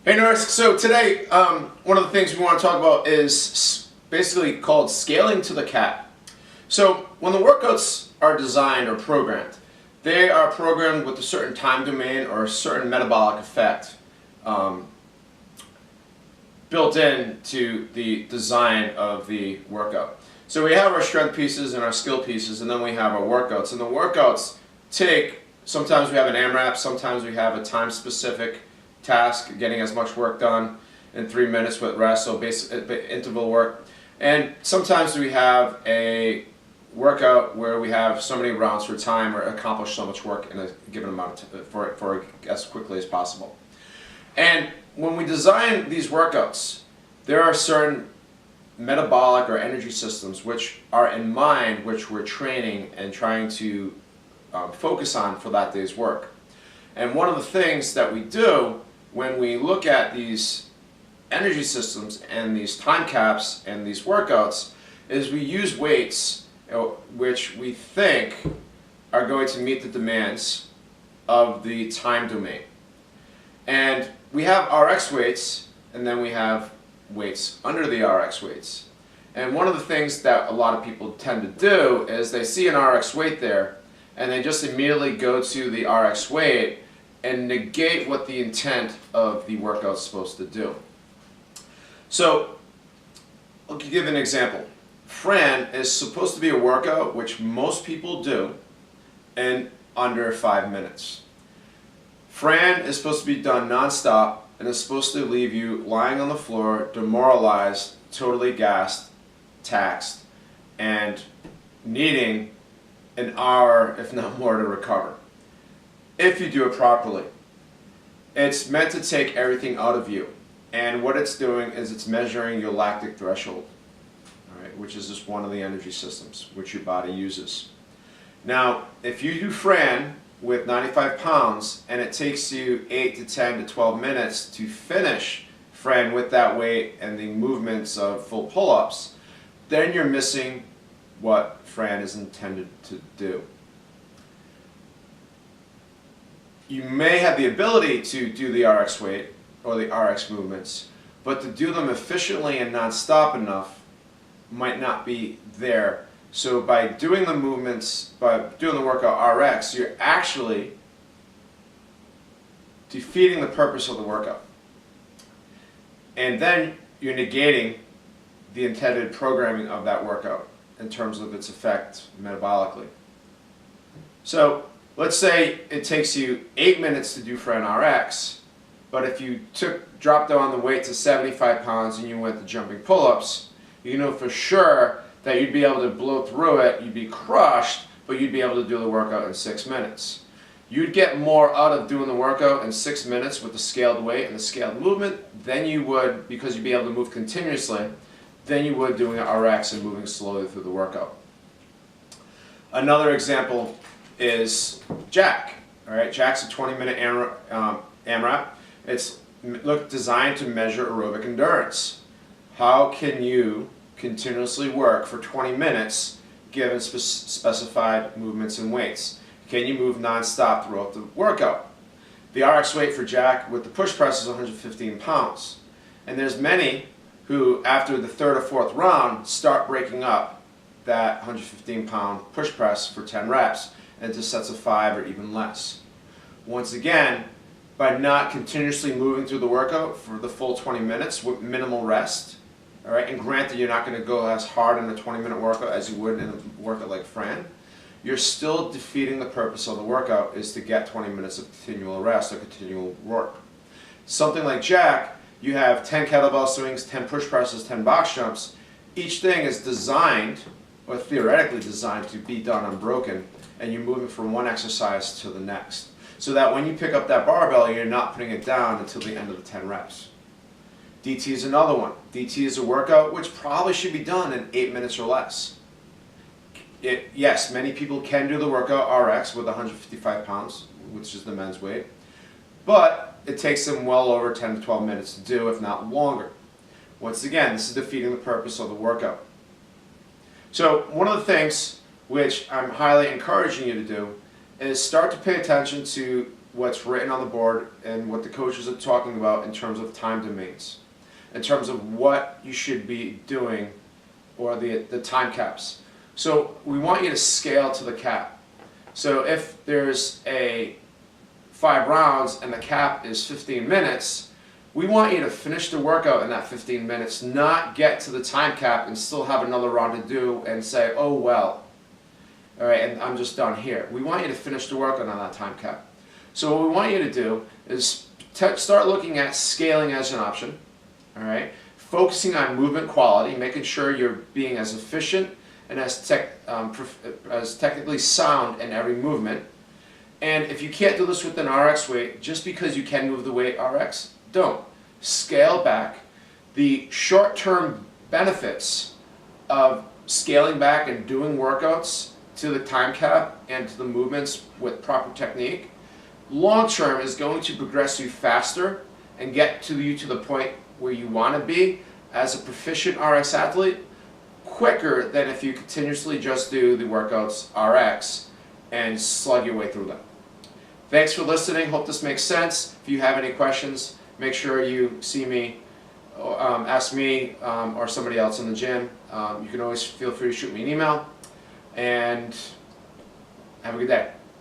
Hey Norris, so today one of the things we want to talk about is basically called scaling to the cat. So when the workouts are designed or programmed, they are programmed with a certain time domain or a certain metabolic effect built into the design of the workout. So we have our strength pieces and our skill pieces, and then we have our workouts. And the workouts sometimes we have an AMRAP, sometimes we have a time-specific task, getting as much work done in 3 minutes with rest, so basic interval work. And sometimes we have a workout where we have so many rounds for time or accomplish so much work in a given amount of time for as quickly as possible. And when we design these workouts, there are certain metabolic or energy systems which are in mind, which we're training and trying to focus on for that day's work. And one of the things that we do when we look at these energy systems and these time caps and these workouts is we use weights which we think are going to meet the demands of the time domain. And we have RX weights, and then we have weights under the RX weights. And one of the things that a lot of people tend to do is they see an RX weight there and they just immediately go to the RX weight and negate what the intent of the workout is supposed to do. So I'll give an example. Fran is supposed to be a workout which most people do in under 5 minutes. Fran is supposed to be done non-stop and is supposed to leave you lying on the floor, demoralized, totally gassed, taxed, and needing an hour, if not more, to recover. If you do it properly. It's meant to take everything out of you, and what it's doing is it's measuring your lactic threshold, all right, which is just one of the energy systems which your body uses. Now, if you do Fran with 95 pounds and it takes you 8 to 10 to 12 minutes to finish Fran with that weight and the movements of full pull-ups, then you're missing what Fran is intended to do. You may have the ability to do the RX weight or the RX movements, but to do them efficiently and non-stop enough might not be there. So by doing the movements, by doing the workout RX, you're actually defeating the purpose of the workout. And then you're negating the intended programming of that workout in terms of its effect metabolically. So let's say it takes you 8 minutes to do Fran RX, but if you dropped down the weight to 75 pounds and you went to jumping pull-ups, you know for sure that you'd be able to blow through it, you'd be crushed, but you'd be able to do the workout in 6 minutes. You'd get more out of doing the workout in 6 minutes with the scaled weight and the scaled movement than you would, because you'd be able to move continuously, than you would doing an RX and moving slowly through the workout. Another example is Jack. All right, Jack's a 20-minute AMRAP. It's designed to measure aerobic endurance. How can you continuously work for 20 minutes given specified movements and weights? Can you move non-stop throughout the workout? The RX weight for Jack with the push press is 115 pounds. And there's many who, after the 3rd or 4th round, start breaking up that 115-pound push press for 10 reps into sets of 5 or even less. Once again, by not continuously moving through the workout for the full 20 minutes with minimal rest, all right, and granted you're not going to go as hard in a 20-minute workout as you would in a workout like Fran, you're still defeating the purpose of the workout, is to get 20 minutes of continual rest or continual work. Something like Jack, you have 10 kettlebell swings, 10 push presses, 10 box jumps. Each thing is designed, or theoretically designed, to be done unbroken, and you're moving from one exercise to the next. So that when you pick up that barbell, you're not putting it down until the end of the 10 reps. DT is another one. DT is a workout which probably should be done in 8 minutes or less. Yes, many people can do the workout RX with 155 pounds, which is the men's weight, but it takes them well over 10 to 12 minutes to do, if not longer. Once again, this is defeating the purpose of the workout. So one of the things which I'm highly encouraging you to do is start to pay attention to what's written on the board and what the coaches are talking about in terms of time domains, in terms of what you should be doing, or the time caps. So we want you to scale to the cap. So if there's 5 rounds and the cap is 15 minutes, we want you to finish the workout in that 15 minutes, not get to the time cap and still have another round to do and say, oh well, all right, and I'm just done here. We want you to finish the workout on that time cap. So what we want you to do is start looking at scaling as an option, all right? Focusing on movement quality, making sure you're being as efficient and as technically sound in every movement. And if you can't do this with an RX weight, just because you can move the weight RX, don't. Scale back. The short-term benefits of scaling back and doing workouts to the time cap and to the movements with proper technique, long-term is going to progress you faster and get you to the point where you want to be as a proficient RX athlete quicker than if you continuously just do the workouts RX and slug your way through them. Thanks for listening. Hope this makes sense. If you have any questions, make sure you see me, ask me or somebody else in the gym. You can always feel free to shoot me an email, and have a good day.